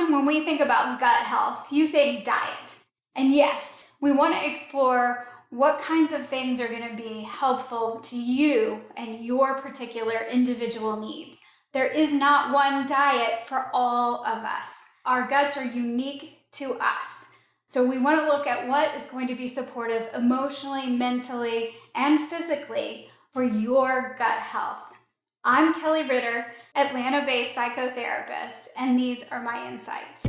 often when we think about gut health, you think diet. And yes, we want to explore what kinds of things are going to be helpful to you and your particular individual needs. There is not one diet for all of us. Our guts are unique to us. So we want to look at what is going to be supportive emotionally, mentally, and physically for your gut health. I'm Kelli Ritter, Atlanta-based psychotherapist, and these are my insights.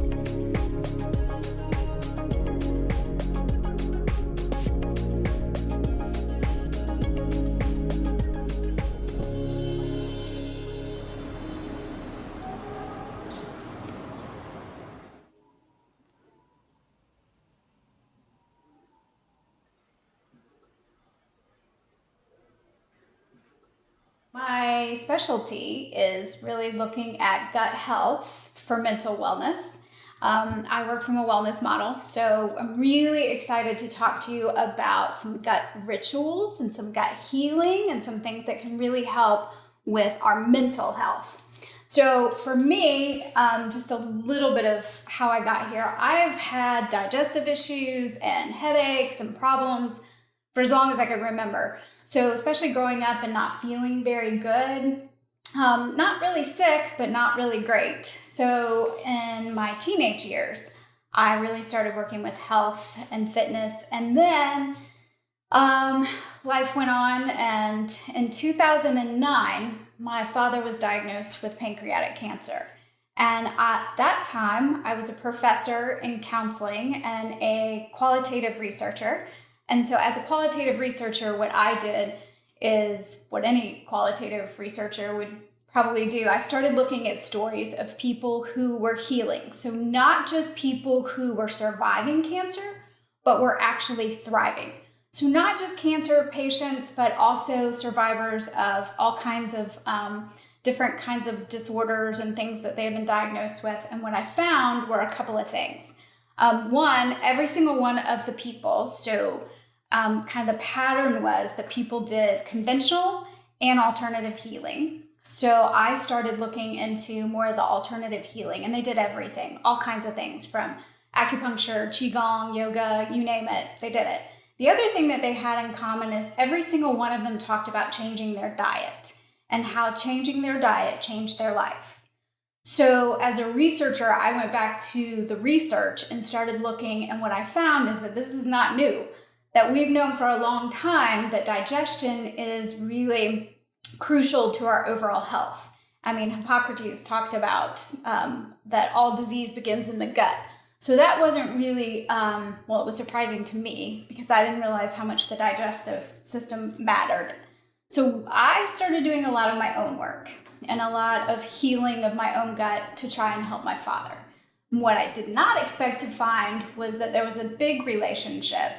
My specialty is really looking at gut health for mental wellness. I work from a wellness model, so I'm really excited to talk to you about some gut rituals and some gut healing and some things that can really help with our mental health. So for me, just a little bit of how I got here. I've had digestive issues and headaches and problems for as long as I could remember. So especially growing up and not feeling very good, not really sick, but not really great. So in my teenage years, I really started working with health and fitness. And then life went on. And in 2009, my father was diagnosed with pancreatic cancer. And at that time, I was a professor in counseling and a qualitative researcher. And so as a qualitative researcher, what I did is what any qualitative researcher would probably do. I started looking at stories of people who were healing. So not just people who were surviving cancer, but were actually thriving. So not just cancer patients, but also survivors of all kinds of different kinds of disorders and things that they've been diagnosed with. And what I found were a couple of things. One, every single one of the people, kind of the pattern was that people did conventional and alternative healing. So I started looking into more of the alternative healing, and they did everything, all kinds of things from acupuncture, qigong, yoga, you name it, they did it. The other thing that they had in common is every single one of them talked about changing their diet and how changing their diet changed their life. So as a researcher, I went back to the research and started looking, and what I found is that this is not new, that we've known for a long time that digestion is really crucial to our overall health. I mean, Hippocrates talked about that all disease begins in the gut. So that wasn't really, it was surprising to me because I didn't realize how much the digestive system mattered. So I started doing a lot of my own work and a lot of healing of my own gut to try and help my father. What I did not expect to find was that there was a big relationship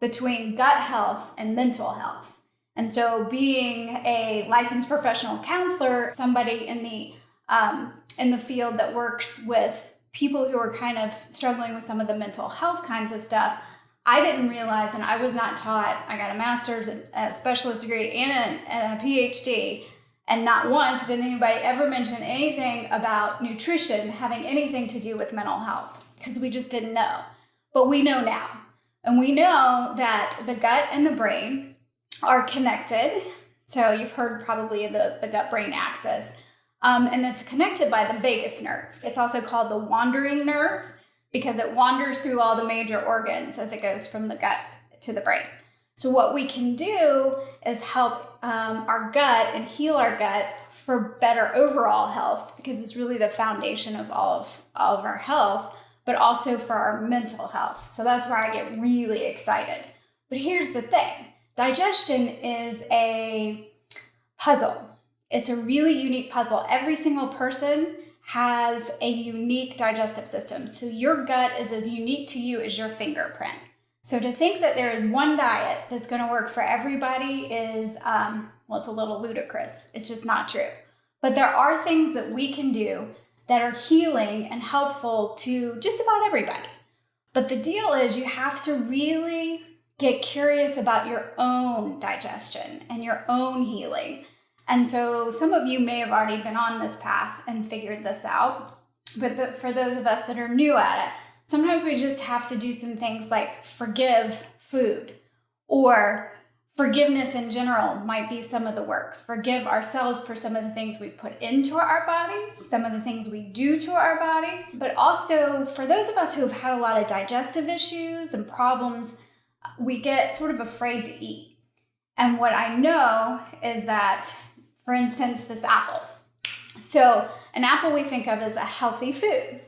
between gut health and mental health. And so being a licensed professional counselor, somebody in the field that works with people who are kind of struggling with some of the mental health kinds of stuff, I didn't realize, and I was not taught, I got a master's, a specialist degree, and a PhD, and not once did anybody ever mention anything about nutrition having anything to do with mental health, because we just didn't know. But we know now. And we know that the gut and the brain are connected. So you've heard probably the gut-brain axis. And it's connected by the vagus nerve. It's also called the wandering nerve because it wanders through all the major organs as it goes from the gut to the brain. So what we can do is help our gut and heal our gut for better overall health, because it's really the foundation of all of our health, but also for our mental health. So that's where I get really excited. But here's the thing. Digestion is a puzzle. It's a really unique puzzle. Every single person has a unique digestive system. So your gut is as unique to you as your fingerprint. So to think that there is one diet that's going to work for everybody is, it's a little ludicrous. It's just not true. But there are things that we can do that are healing and helpful to just about everybody. But the deal is you have to really get curious about your own digestion and your own healing. And so some of you may have already been on this path and figured this out. But for those of us that are new at it, sometimes we just have to do some things like forgive food, or forgiveness in general might be some of the work. Forgive ourselves for some of the things we put into our bodies, some of the things we do to our body, but also for those of us who have had a lot of digestive issues and problems, we get sort of afraid to eat. And what I know is that, for instance, this apple. So an apple we think of as a healthy food,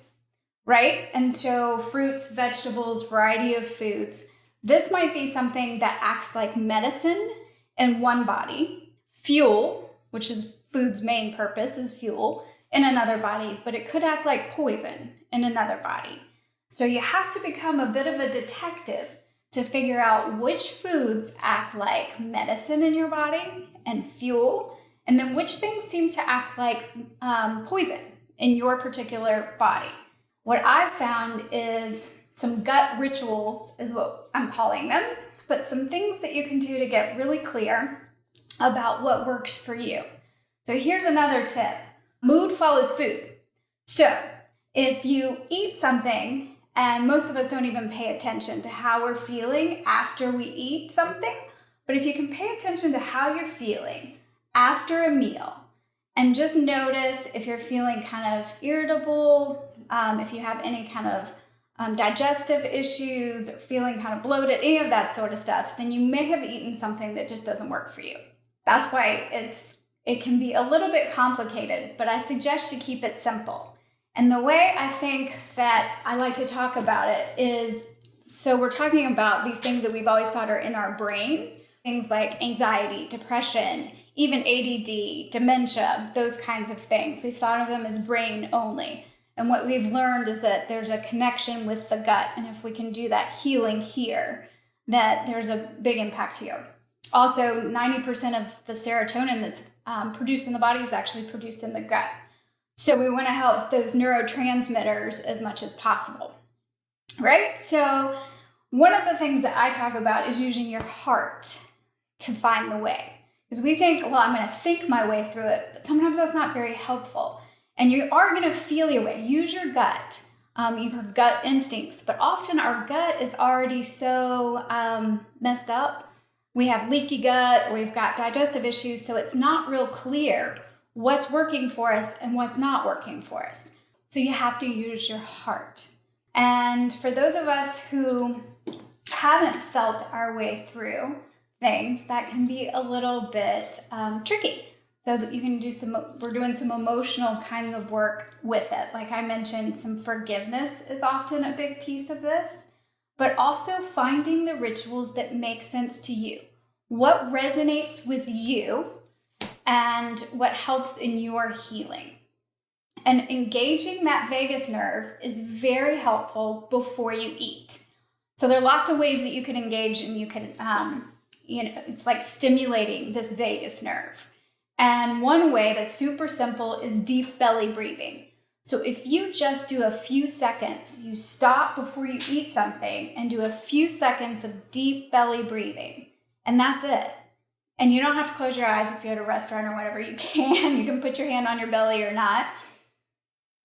right? And so fruits, vegetables, variety of foods. This might be something that acts like medicine in one body, fuel, which is food's main purpose is fuel, in another body, but it could act like poison in another body. So you have to become a bit of a detective to figure out which foods act like medicine in your body and fuel, and then which things seem to act like poison in your particular body. What I've found is some gut rituals is what I'm calling them, but some things that you can do to get really clear about what works for you. So here's another tip. Mood follows food. So if you eat something, and most of us don't even pay attention to how we're feeling after we eat something, but if you can pay attention to how you're feeling after a meal, and just notice if you're feeling kind of irritable, if you have any kind of digestive issues, or feeling kind of bloated, any of that sort of stuff, then you may have eaten something that just doesn't work for you. That's why it can be a little bit complicated, but I suggest you keep it simple. And the way I think that I like to talk about it is, so we're talking about these things that we've always thought are in our brain, things like anxiety, depression, even ADD, dementia, those kinds of things. We've thought of them as brain only. And what we've learned is that there's a connection with the gut. And if we can do that healing here, that there's a big impact here. Also, 90% of the serotonin that's produced in the body is actually produced in the gut. So we want to help those neurotransmitters as much as possible, right? So one of the things that I talk about is using your heart to find the way. Because we think, well, I'm going to think my way through it, but sometimes that's not very helpful. And you are going to feel your way. Use your gut. You've heard gut instincts, but often our gut is already so messed up. We have leaky gut, we've got digestive issues, so it's not real clear what's working for us and what's not working for us. So you have to use your heart. And for those of us who haven't felt our way through things, that can be a little bit tricky. So that you can do we're doing some emotional kind of work with it. Like I mentioned, some forgiveness is often a big piece of this, but also finding the rituals that make sense to you. What resonates with you and what helps in your healing. And engaging that vagus nerve is very helpful before you eat. So there are lots of ways that you can engage, and you can, it's like stimulating this vagus nerve. And one way that's super simple is deep belly breathing. So if you just do a few seconds, you stop before you eat something and do a few seconds of deep belly breathing, and that's it. And you don't have to close your eyes if you're at a restaurant or whatever. You can put your hand on your belly or not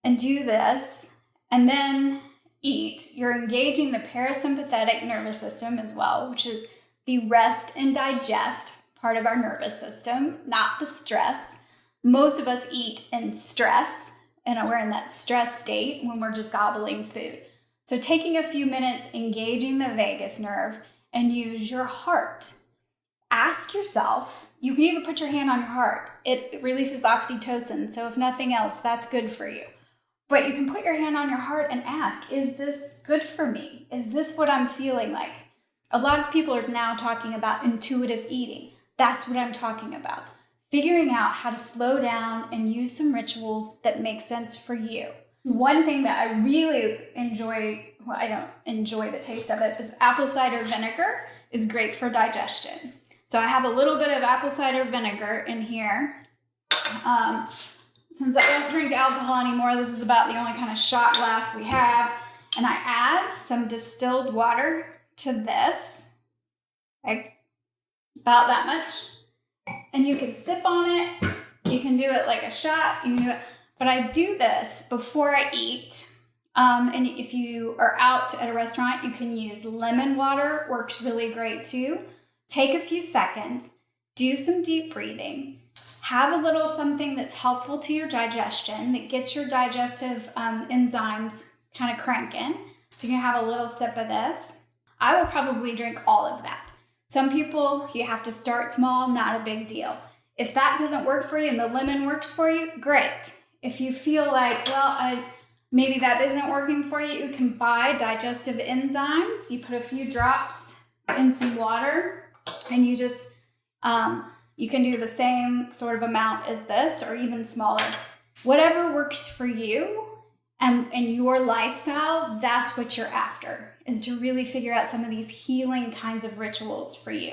and do this and then eat. You're engaging the parasympathetic nervous system as well, which is the rest and digest part of our nervous system, not the stress. Most of us eat in stress, and we're in that stress state when we're just gobbling food. So taking a few minutes, engaging the vagus nerve, and use your heart. Ask yourself, you can even put your hand on your heart. It releases oxytocin, so if nothing else, that's good for you. But you can put your hand on your heart and ask, is this good for me? Is this what I'm feeling like? A lot of people are now talking about intuitive eating. That's what I'm talking about. Figuring out how to slow down and use some rituals that make sense for you. One thing that I really enjoy, well, I don't enjoy the taste of it, but apple cider vinegar is great for digestion. So I have a little bit of apple cider vinegar in here. Since I don't drink alcohol anymore, this is about the only kind of shot glass we have. And I add some distilled water to this, like about that much. And you can sip on it. You can do it like a shot. You can do it. But I do this before I eat. And if you are out at a restaurant, you can use lemon water, works really great too. Take a few seconds, do some deep breathing, have a little something that's helpful to your digestion, that gets your digestive enzymes kind of cranking. So you can have a little sip of this. I will probably drink all of that. Some people, you have to start small, not a big deal. If that doesn't work for you and the lemon works for you, great. If you feel like, well, maybe that isn't working for you, you can buy digestive enzymes. You put a few drops in some water and you just, you can do the same sort of amount as this or even smaller. Whatever works for you and your lifestyle, that's what you're after, is to really figure out some of these healing kinds of rituals for you.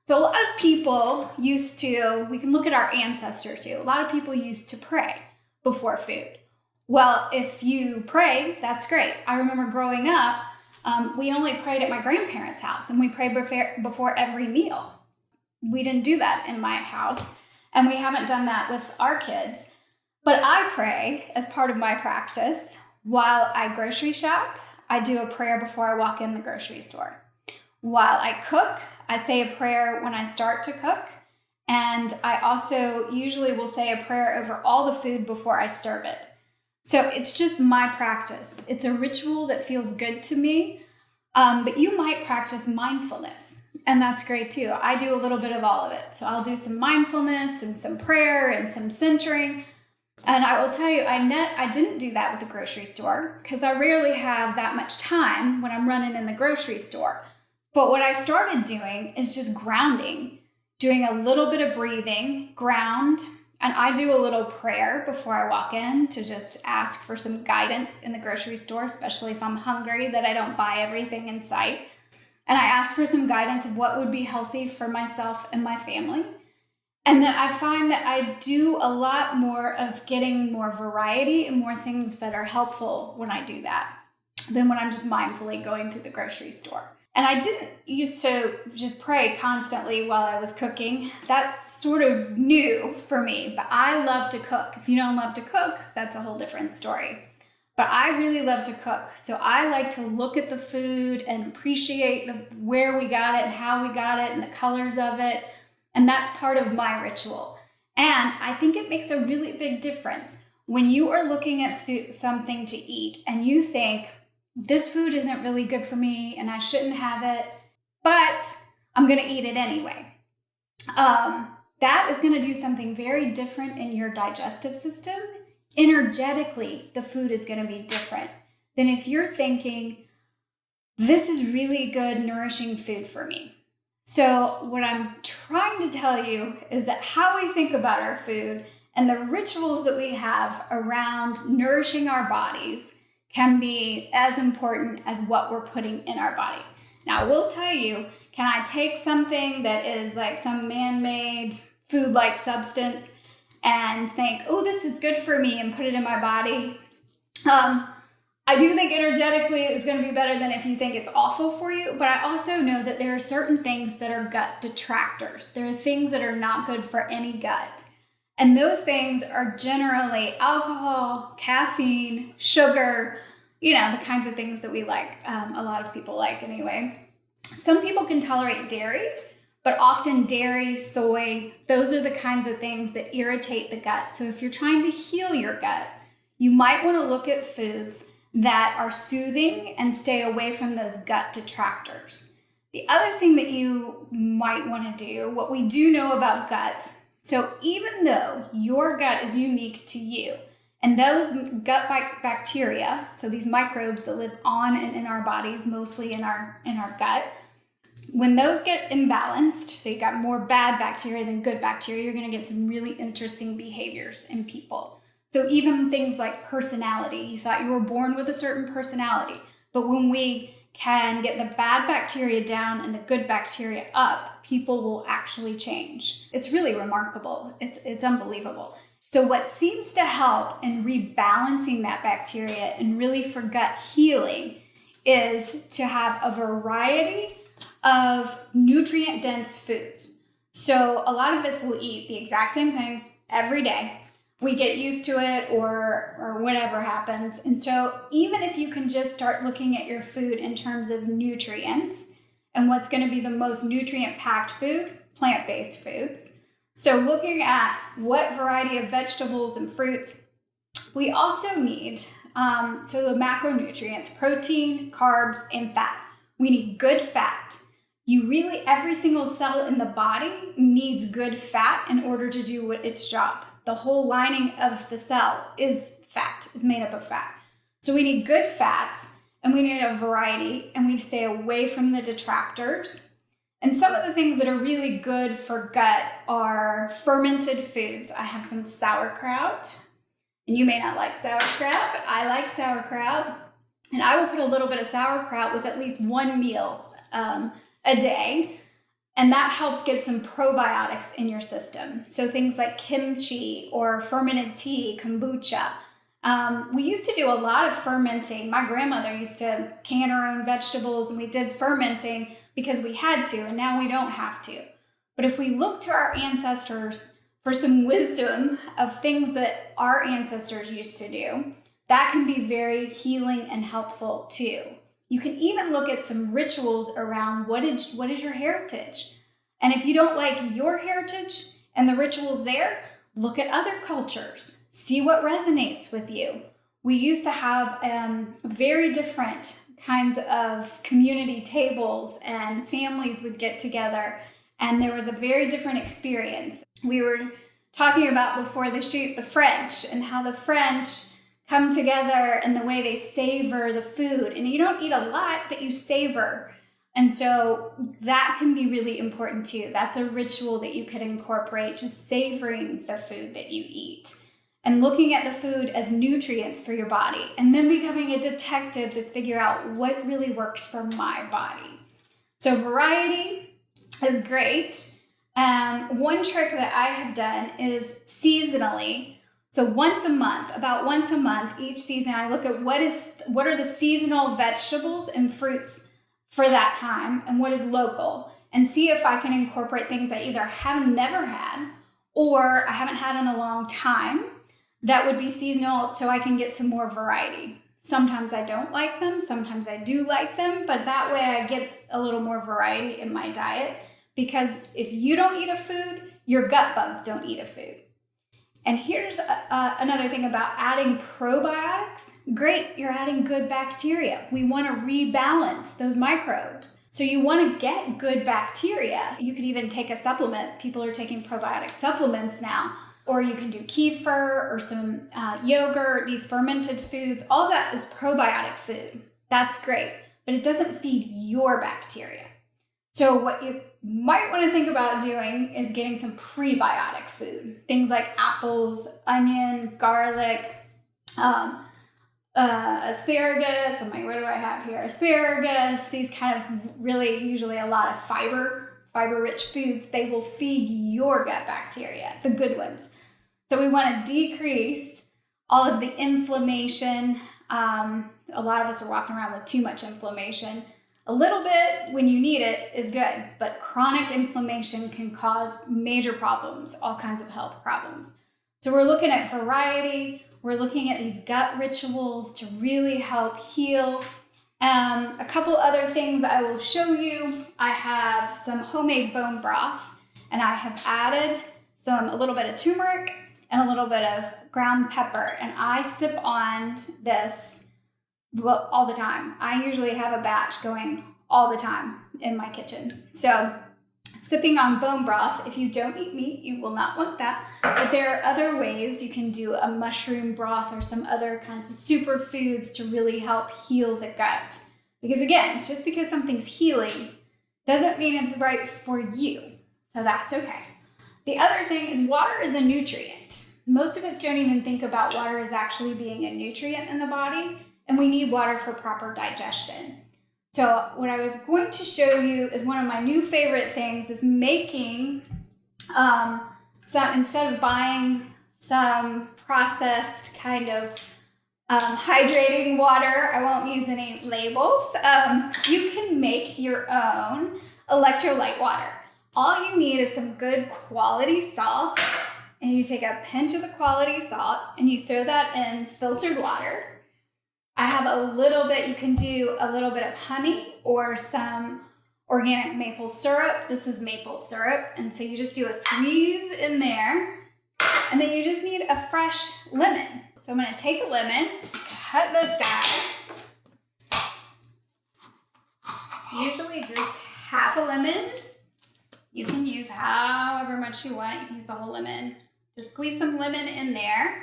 So a lot of people used to, we can look at our ancestors too, a lot of people used to pray before food. Well, if you pray, that's great. I remember growing up, we only prayed at my grandparents' house and we prayed before every meal. We didn't do that in my house and we haven't done that with our kids. But I pray as part of my practice while I grocery shop. I do a prayer before I walk in the grocery store. While I cook, I say a prayer when I start to cook. And I also usually will say a prayer over all the food before I serve it. So it's just my practice. It's a ritual that feels good to me. But you might practice mindfulness, and that's great too. I do a little bit of all of it. So I'll do some mindfulness and some prayer and some centering. And I will tell you, I didn't do that with the grocery store because I rarely have that much time when I'm running in the grocery store. But what I started doing is just grounding, doing a little bit of breathing, ground, and I do a little prayer before I walk in to just ask for some guidance in the grocery store, especially if I'm hungry, that I don't buy everything in sight. And I ask for some guidance of what would be healthy for myself and my family. And then I find that I do a lot more of getting more variety and more things that are helpful when I do that than when I'm just mindfully going through the grocery store. And I didn't used to just pray constantly while I was cooking. That's sort of new for me, but I love to cook. If you don't love to cook, that's a whole different story. But I really love to cook. So I like to look at the food and appreciate where we got it and how we got it and the colors of it. And that's part of my ritual. And I think it makes a really big difference when you are looking at something to eat and you think, this food isn't really good for me and I shouldn't have it, but I'm going to eat it anyway. That is going to do something very different in your digestive system. Energetically, the food is going to be different than if you're thinking, this is really good, nourishing food for me. So what I'm trying to tell you is that how we think about our food and the rituals that we have around nourishing our bodies can be as important as what we're putting in our body. Now, I will tell you, can I take something that is like some man-made food-like substance and think, oh, this is good for me and put it in my body? I do think energetically it's going to be better than if you think it's awful for you, but I also know that there are certain things that are gut detractors. There are things that are not good for any gut. And those things are generally alcohol, caffeine, sugar, the kinds of things that we like. A lot of people like anyway. Some people can tolerate dairy, but often dairy, soy, those are the kinds of things that irritate the gut. So if you're trying to heal your gut, you might want to look at foods that are soothing and stay away from those gut detractors. The other thing that you might want to do, what we do know about guts, so even though your gut is unique to you, and those gut bacteria, so these microbes that live on and in our bodies, mostly in our gut, when those get imbalanced, so you got more bad bacteria than good bacteria, you're going to get some really interesting behaviors in people. So even things like personality, you thought you were born with a certain personality, but when we can get the bad bacteria down and the good bacteria up, people will actually change. It's really remarkable. It's unbelievable. So what seems to help in rebalancing that bacteria and really for gut healing is to have a variety of nutrient-dense foods. So a lot of us will eat the exact same things every day. we get used to it or whatever happens. And so even if you can just start looking at your food in terms of nutrients and what's going to be the most nutrient-packed food, plant-based foods. So looking at what variety of vegetables and fruits, we also need, so the macronutrients, protein, carbs, and fat. We need good fat. Every single cell in the body needs good fat in order to do its job. The whole lining of the cell is made up of fat. So we need good fats, and we need a variety, and we stay away from the detractors. And some of the things that are really good for gut are fermented foods. I have some sauerkraut, and you may not like sauerkraut, but I like sauerkraut. And I will put a little bit of sauerkraut with at least one meal a day. And that helps get some probiotics in your system. So things like kimchi or fermented tea, kombucha. We used to do a lot of fermenting. My grandmother used to can her own vegetables, and we did fermenting because we had to, and now we don't have to. But if we look to our ancestors for some wisdom of things that our ancestors used to do, that can be very healing and helpful too. You can even look at some rituals around what is your heritage. And if you don't like your heritage and the rituals there, look at other cultures. See what resonates with you. We used to have very different kinds of community tables, and families would get together, and there was a very different experience. We were talking about before the shoot the French, and how the French come together and the way they savor the food. And you don't eat a lot, but you savor. And so that can be really important too. That's a ritual that you could incorporate, just savoring the food that you eat and looking at the food as nutrients for your body, and then becoming a detective to figure out what really works for my body. So variety is great. One trick that I have done is seasonally. So about once a month, each season, I look at what are the seasonal vegetables and fruits for that time and what is local, and see if I can incorporate things I either have never had or I haven't had in a long time that would be seasonal, so I can get some more variety. Sometimes I don't like them, sometimes I do like them, but that way I get a little more variety in my diet, because if you don't eat a food, your gut bugs don't eat a food. And here's another thing about adding probiotics. Great, you're adding good bacteria. We want to rebalance those microbes. So you want to get good bacteria. You could even take a supplement. People are taking probiotic supplements now. Or you can do kefir or some yogurt, these fermented foods. All that is probiotic food. That's great, but it doesn't feed your bacteria. So what you might want to think about doing is getting some prebiotic food. Things like apples, onion, garlic, asparagus. What do I have here? Asparagus, these kind of really usually a lot of fiber-rich foods. They will feed your gut bacteria, the good ones. So we want to decrease all of the inflammation. A lot of us are walking around with too much inflammation. A little bit when you need it is good, but chronic inflammation can cause major problems, all kinds of health problems. So we're looking at variety. We're looking at these gut rituals to really help heal. A couple other things I will show you. I have some homemade bone broth, and I have added a little bit of turmeric and a little bit of ground pepper, and I sip on this all the time. I usually have a batch going all the time in my kitchen. So sipping on bone broth, if you don't eat meat, you will not want that. But there are other ways you can do a mushroom broth or some other kinds of superfoods to really help heal the gut. Because again, just because something's healing doesn't mean it's right for you. So that's okay. The other thing is water is a nutrient. Most of us don't even think about water as actually being a nutrient in the body, and we need water for proper digestion. So what I was going to show you is one of my new favorite things is making instead of buying some processed kind of hydrating water, I won't use any labels, you can make your own electrolyte water. All you need is some good quality salt and you take a pinch of the quality salt and you throw that in filtered water. I have a little bit, you can do a little bit of honey or some organic maple syrup. This is maple syrup. And so you just do a squeeze in there, and then you just need a fresh lemon. So I'm gonna take a lemon, cut this down. Usually just half a lemon. You can use however much you want. You can use the whole lemon. Just squeeze some lemon in there.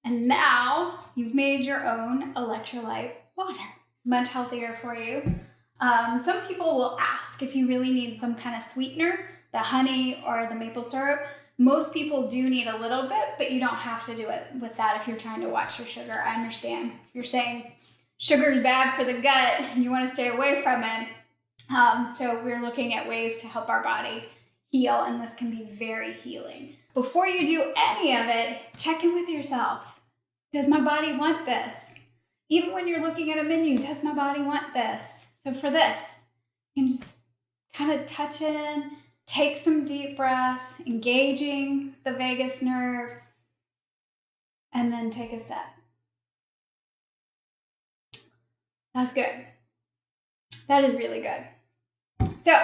And now you've made your own electrolyte water. Much healthier for you. Some people will ask if you really need some kind of sweetener, the honey or the maple syrup. Most people do need a little bit, but you don't have to do it with that if you're trying to watch your sugar. I understand. If you're saying sugar is bad for the gut and you want to stay away from it. So we're looking at ways to help our body heal, and this can be very healing. Before you do any of it, check in with yourself. Does my body want this? Even when you're looking at a menu, does my body want this? So for this, you can just kind of touch in, take some deep breaths, engaging the vagus nerve, and then take a sip. That's good. That is really good. So,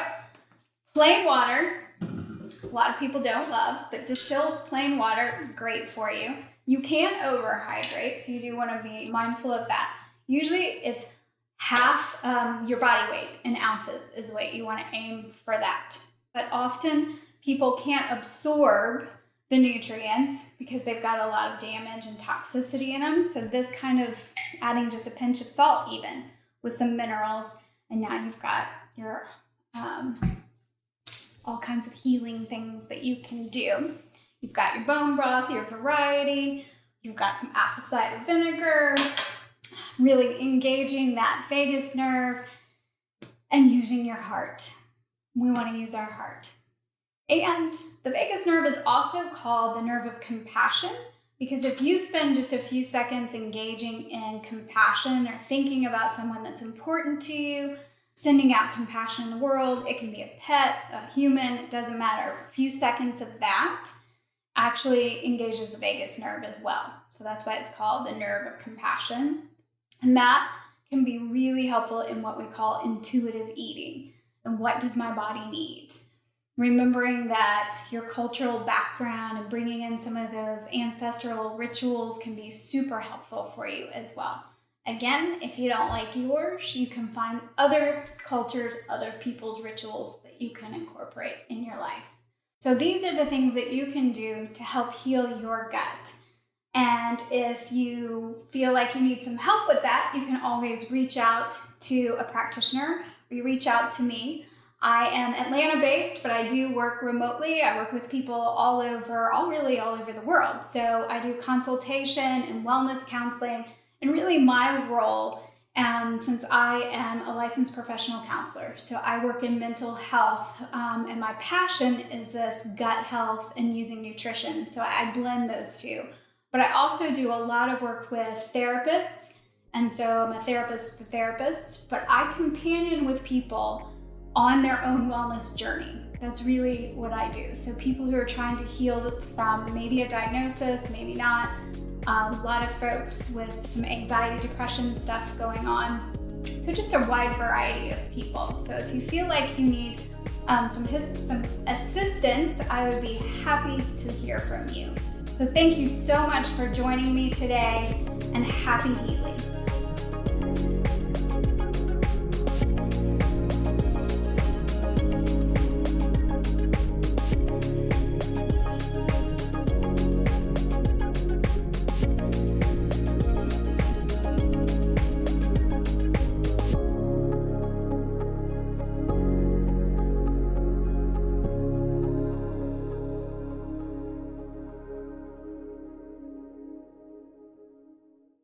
plain water, a lot of people don't love, but distilled plain water, great for you. You can overhydrate, so you do want to be mindful of that. Usually it's half your body weight in ounces is what you want to aim for that. But often people can't absorb the nutrients because they've got a lot of damage and toxicity in them. So this kind of adding just a pinch of salt even with some minerals, and now you've got your all kinds of healing things that you can do. You've got your bone broth, your variety, you've got some apple cider vinegar, really engaging that vagus nerve and using your heart. We want to use our heart. And the vagus nerve is also called the nerve of compassion, because if you spend just a few seconds engaging in compassion or thinking about someone that's important to you, sending out compassion in the world, it can be a pet, a human, it doesn't matter. A few seconds of that actually engages the vagus nerve as well. So that's why it's called the nerve of compassion. And that can be really helpful in what we call intuitive eating. And what does my body need? Remembering that your cultural background and bringing in some of those ancestral rituals can be super helpful for you as well. Again, if you don't like yours, you can find other cultures, other people's rituals that you can incorporate in your life. So these are the things that you can do to help heal your gut. And if you feel like you need some help with that, you can always reach out to a practitioner or you reach out to me. I am Atlanta-based, but I do work remotely. I work with people all over the world. So I do consultation and wellness counseling. And really my role, since I am a licensed professional counselor, so I work in mental health, and my passion is this gut health and using nutrition. So I blend those two. But I also do a lot of work with therapists, and so I'm a therapist for therapists, but I companion with people on their own wellness journey. That's really what I do. So people who are trying to heal from maybe a diagnosis, maybe not, a lot of folks with some anxiety, depression stuff going on. So just a wide variety of people. So if you feel like you need some assistance, I would be happy to hear from you. So thank you so much for joining me today, and happy healing.